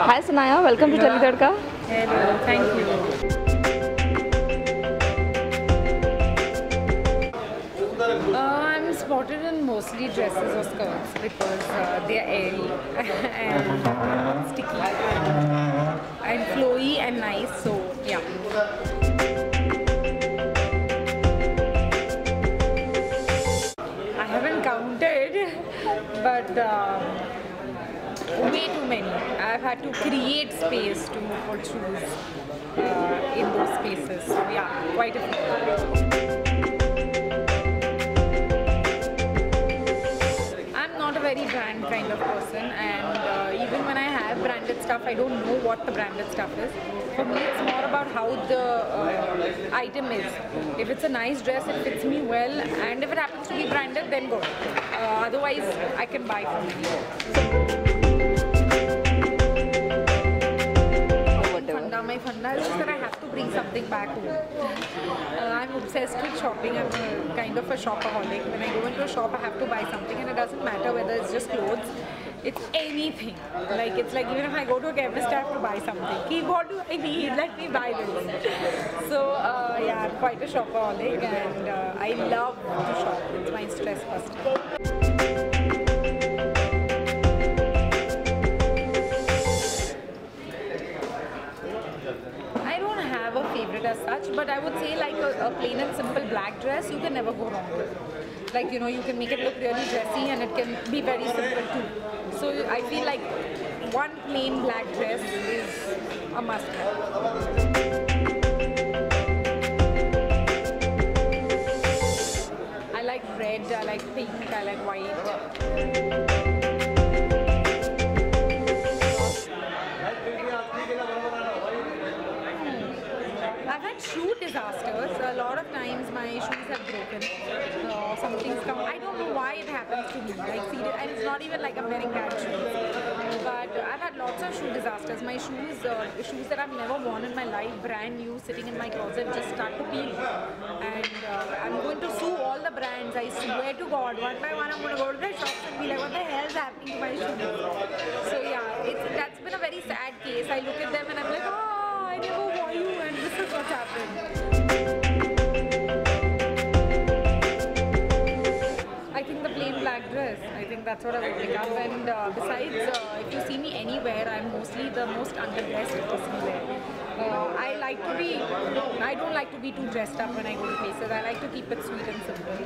Hi Sanaya, welcome to Tele Tadka. Hello, thank you. I'm spotted in mostly dresses or skirts because they are airy and sticky and flowy and nice. So yeah. I haven't counted, but way too many. I've had to create space to put shoes in those spaces. So yeah, quite a few. I'm not a very brand kind of person, and even when I have branded stuff, I don't know what the branded stuff is. For me, it's more about how the item is. If it's a nice dress, it fits me well, and if it happens to be branded, then good. Otherwise, I can buy from it. My funda is just that I have to bring something back home. I'm obsessed with shopping. I'm kind of a shopaholic. When I go into a shop, I have to buy something, and it doesn't matter whether it's just clothes. It's anything. Like it's like even if I go to a chemist, I have to buy something. What do I need? Let me buy this. So yeah, I'm quite a shopaholic, and I love to shop. It's my stress buster. As such, but I would say like a plain and simple black dress, you can never go wrong with. Like, you know, you can make it look really dressy and it can be very simple too. So I feel like one plain black dress is a must-have. I like red, I like pink, I like white. Shoe disasters. A lot of times my shoes have broken. Something's come. I don't know why it happens to me. Like, and it's not even like I'm wearing bad shoes. But I've had lots of shoe disasters. My shoes, shoes that I've never worn in my life, brand new, sitting in my closet, just start to peel. And I'm going to sue all the brands. I swear to God, one by one, I'm going to go to the shops and be like, what the hell is happening to my shoes? So yeah, that's been a very sad case. I look at them and I'm like, oh, I never wore you, and this is what's happened. I think the plain black dress. I think that's what I would pick up. And besides, if you see me anywhere, I'm mostly the most underdressed person there. I don't like to be too dressed up when I go to places. I like to keep it sweet and simple.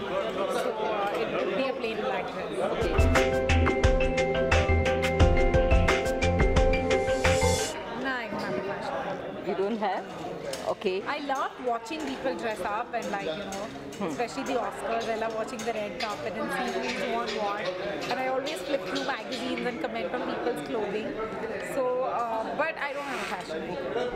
So it would be a plain black dress. You don't have? Okay. I love watching people dress up and like, you know, especially the Oscars. I love watching the red carpet and see who's on what. And I always flip through magazines and comment on people's clothing. So, but I don't have a fashion maker.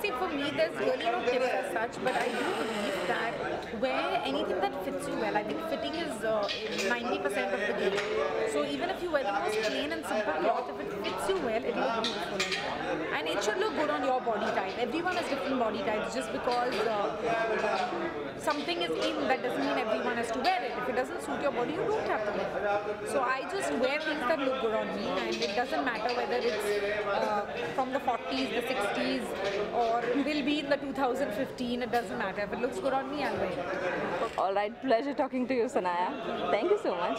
See, for me, there's really no tips as such, but I do believe that wear anything that fits you well. I think fitting is 90% of the game. So even if you wear the most plain and simple cloth, if it fits you well, it will look beautiful. And it should look good on your body type. Everyone has different body types. Just because something is in, that doesn't mean everyone has to wear it. If it doesn't suit your body, you don't have to wear it. So I just wear things that look good on me, and it doesn't matter whether it's from the 40s, the 60s, or will be in the 2015. It doesn't matter. If it looks good on me, I'll wear it. All right, pleasure talking to you, Sanaya. Thank you so much.